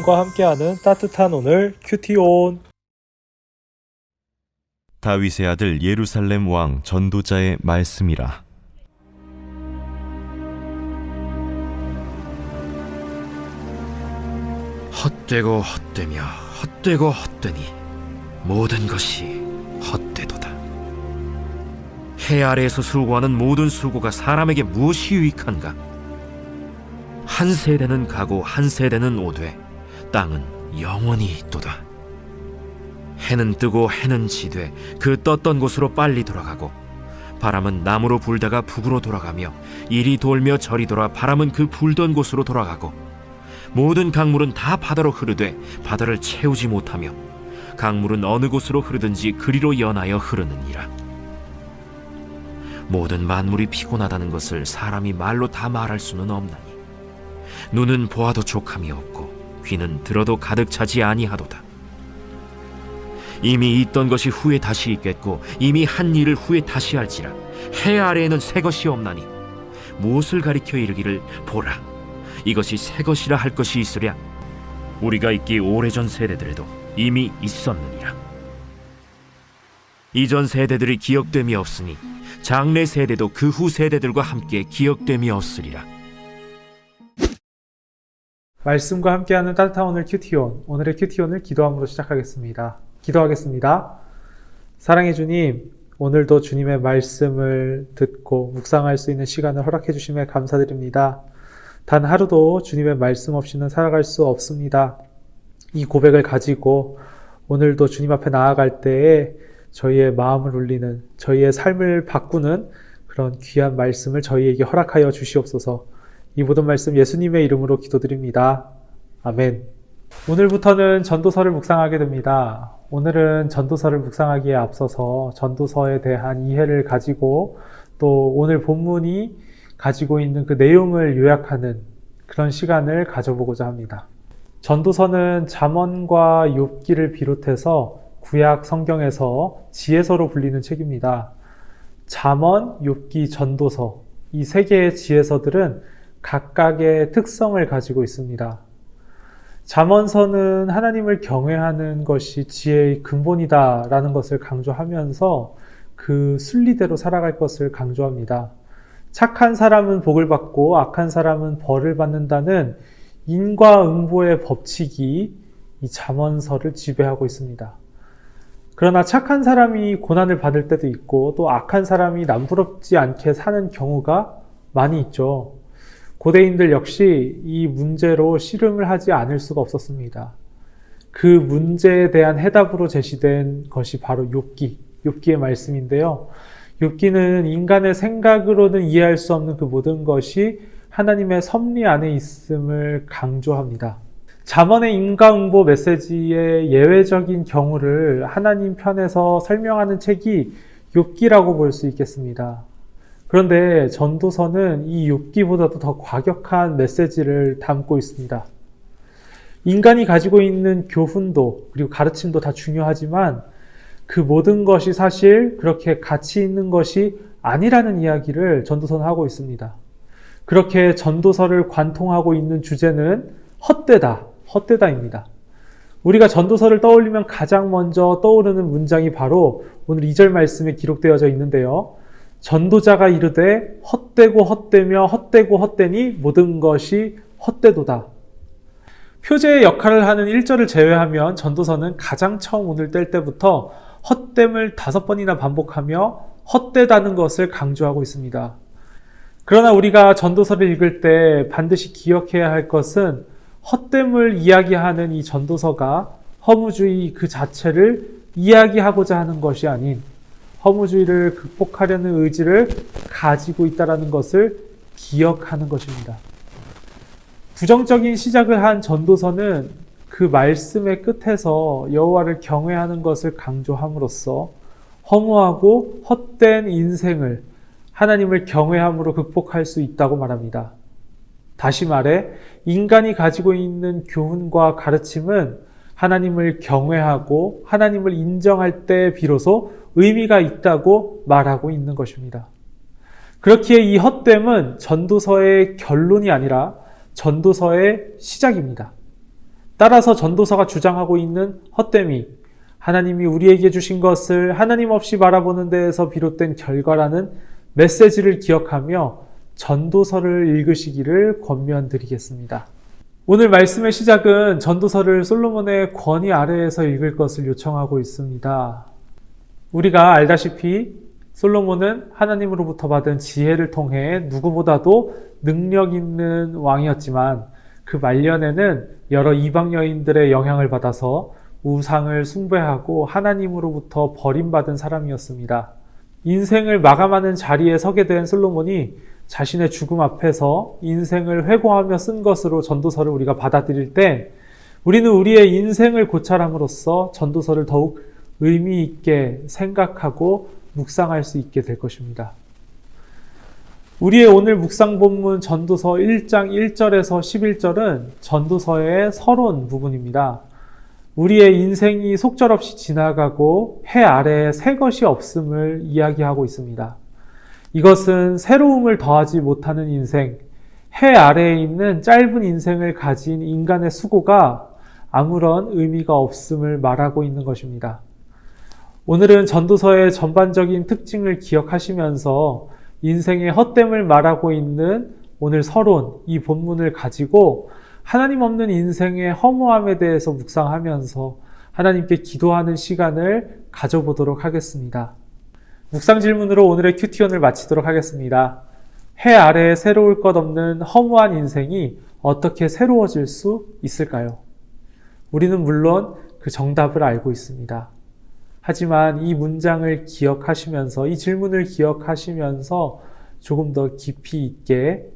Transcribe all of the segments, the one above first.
말씀과 함께하는 따뜻한 오늘 큐티온. 다윗의 아들 예루살렘 왕 전도자의 말씀이라. 헛되고 헛되며 헛되고 헛되니 모든 것이 헛되도다. 해 아래에서 수고하는 모든 수고가 사람에게 무엇이 유익한가? 한 세대는 가고 한 세대는 오되 땅은 영원히 있도다. 해는 뜨고 해는 지되 그 떴던 곳으로 빨리 돌아가고, 바람은 남으로 불다가 북으로 돌아가며 이리 돌며 저리 돌아 바람은 그 불던 곳으로 돌아가고, 모든 강물은 다 바다로 흐르되 바다를 채우지 못하며 강물은 어느 곳으로 흐르든지 그리로 연하여 흐르느니라. 모든 만물이 피곤하다는 것을 사람이 말로 다 말할 수는 없나니, 눈은 보아도 족함이 없고 귀는 들어도 가득 차지 아니하도다. 이미 있던 것이 후에 다시 있겠고 이미 한 일을 후에 다시 할지라. 해 아래에는 새 것이 없나니 무엇을 가리켜 이르기를 보라, 이것이 새 것이라 할 것이 있으랴. 우리가 있기 오래전 세대들에도 이미 있었느니라. 이전 세대들이 기억됨이 없으니 장래 세대도 그 후 세대들과 함께 기억됨이 없으리라. 말씀과 함께하는 따뜻한 오늘 큐티온. 오늘의 큐티온을 기도함으로 시작하겠습니다. 기도하겠습니다. 사랑해 주님, 오늘도 주님의 말씀을 듣고 묵상할 수 있는 시간을 허락해 주심에 감사드립니다. 단 하루도 주님의 말씀 없이는 살아갈 수 없습니다. 이 고백을 가지고 오늘도 주님 앞에 나아갈 때에 저희의 마음을 울리는, 저희의 삶을 바꾸는 그런 귀한 말씀을 저희에게 허락하여 주시옵소서. 이 모든 말씀 예수님의 이름으로 기도드립니다. 아멘. 오늘부터는 전도서를 묵상하게 됩니다. 오늘은 전도서를 묵상하기에 앞서서 전도서에 대한 이해를 가지고 또 오늘 본문이 가지고 있는 그 내용을 요약하는 그런 시간을 가져보고자 합니다. 전도서는 잠언과 욥기를 비롯해서 구약 성경에서 지혜서로 불리는 책입니다. 잠언, 욥기, 전도서, 이 세 개의 지혜서들은 각각의 특성을 가지고 있습니다. 잠언서는 하나님을 경외하는 것이 지혜의 근본이다라는 것을 강조하면서 그 순리대로 살아갈 것을 강조합니다. 착한 사람은 복을 받고 악한 사람은 벌을 받는다는 인과응보의 법칙이 이 잠언서를 지배하고 있습니다. 그러나 착한 사람이 고난을 받을 때도 있고 또 악한 사람이 남부럽지 않게 사는 경우가 많이 있죠. 고대인들 역시 이 문제로 씨름을 하지 않을 수가 없었습니다. 그 문제에 대한 해답으로 제시된 것이 바로 욥기의 말씀인데요. 욥기는 인간의 생각으로는 이해할 수 없는 그 모든 것이 하나님의 섭리 안에 있음을 강조합니다. 잠언의 인과응보 메시지의 예외적인 경우를 하나님 편에서 설명하는 책이 욥기라고 볼 수 있겠습니다. 그런데 전도서는 이 욥기보다도 더 과격한 메시지를 담고 있습니다. 인간이 가지고 있는 교훈도 그리고 가르침도 다 중요하지만 그 모든 것이 사실 그렇게 가치 있는 것이 아니라는 이야기를 전도서는 하고 있습니다. 그렇게 전도서를 관통하고 있는 주제는 헛되다입니다. 우리가 전도서를 떠올리면 가장 먼저 떠오르는 문장이 바로 오늘 2절 말씀에 기록되어져 있는데요. 전도자가 이르되 헛되고 헛되며 헛되고 헛되니 모든 것이 헛되도다. 표제의 역할을 하는 1절을 제외하면 전도서는 가장 처음 오늘 뗄 때부터 헛됨을 5번이나 반복하며 헛되다는 것을 강조하고 있습니다. 그러나 우리가 전도서를 읽을 때 반드시 기억해야 할 것은 헛됨을 이야기하는 이 전도서가 허무주의 그 자체를 이야기하고자 하는 것이 아닌 허무주의를 극복하려는 의지를 가지고 있다는 것을 기억하는 것입니다. 부정적인 시작을 한 전도서는 그 말씀의 끝에서 여호와를 경외하는 것을 강조함으로써 허무하고 헛된 인생을 하나님을 경외함으로 극복할 수 있다고 말합니다. 다시 말해 인간이 가지고 있는 교훈과 가르침은 하나님을 경외하고 하나님을 인정할 때 비로소 의미가 있다고 말하고 있는 것입니다. 그렇기에 이 헛됨은 전도서의 결론이 아니라 전도서의 시작입니다. 따라서 전도서가 주장하고 있는 헛됨이 하나님이 우리에게 주신 것을 하나님 없이 바라보는 데에서 비롯된 결과라는 메시지를 기억하며 전도서를 읽으시기를 권면드리겠습니다. 오늘 말씀의 시작은 전도서를 솔로몬의 권위 아래에서 읽을 것을 요청하고 있습니다. 우리가 알다시피 솔로몬은 하나님으로부터 받은 지혜를 통해 누구보다도 능력 있는 왕이었지만 그 말년에는 여러 이방 여인들의 영향을 받아서 우상을 숭배하고 하나님으로부터 버림받은 사람이었습니다. 인생을 마감하는 자리에 서게 된 솔로몬이 자신의 죽음 앞에서 인생을 회고하며 쓴 것으로 전도서를 우리가 받아들일 때 우리는 우리의 인생을 고찰함으로써 전도서를 더욱 의미 있게 생각하고 묵상할 수 있게 될 것입니다. 우리의 오늘 묵상 본문 전도서 1장 1절에서 11절은 전도서의 서론 부분입니다. 우리의 인생이 속절없이 지나가고 해 아래에 새 것이 없음을 이야기하고 있습니다. 이것은 새로움을 더하지 못하는 인생, 해 아래에 있는 짧은 인생을 가진 인간의 수고가 아무런 의미가 없음을 말하고 있는 것입니다. 오늘은 전도서의 전반적인 특징을 기억하시면서 인생의 헛됨을 말하고 있는 오늘 서론, 이 본문을 가지고 하나님 없는 인생의 허무함에 대해서 묵상하면서 하나님께 기도하는 시간을 가져보도록 하겠습니다. 묵상 질문으로 오늘의 큐티온을 마치도록 하겠습니다. 해 아래에 새로울 것 없는 허무한 인생이 어떻게 새로워질 수 있을까요? 우리는 물론 그 정답을 알고 있습니다. 하지만 이 문장을 기억하시면서, 이 질문을 기억하시면서 조금 더 깊이 있게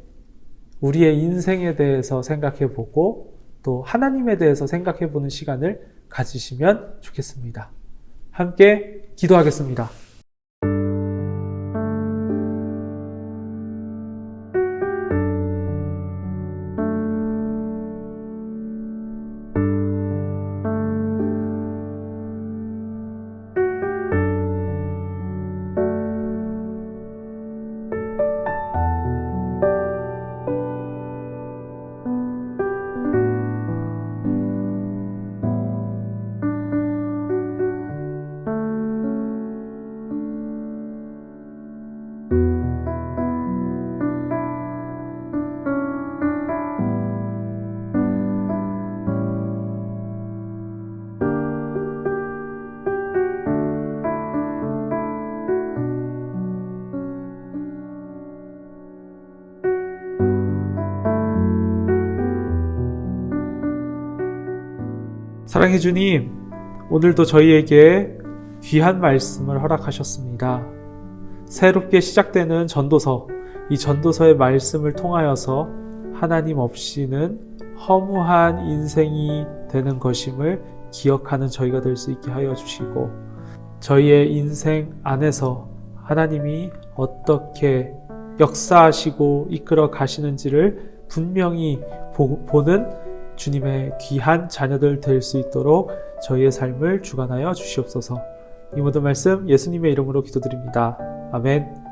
우리의 인생에 대해서 생각해보고 또 하나님에 대해서 생각해보는 시간을 가지시면 좋겠습니다. 함께 기도하겠습니다. 사랑해 주님, 오늘도 저희에게 귀한 말씀을 허락하셨습니다. 새롭게 시작되는 전도서, 이 전도서의 말씀을 통하여서 하나님 없이는 허무한 인생이 되는 것임을 기억하는 저희가 될 수 있게 하여 주시고, 저희의 인생 안에서 하나님이 어떻게 역사하시고 이끌어 가시는지를 분명히 보는 주님의 귀한 자녀들 될 수 있도록 저희의 삶을 주관하여 주시옵소서. 이 모든 말씀 예수님의 이름으로 기도드립니다. 아멘.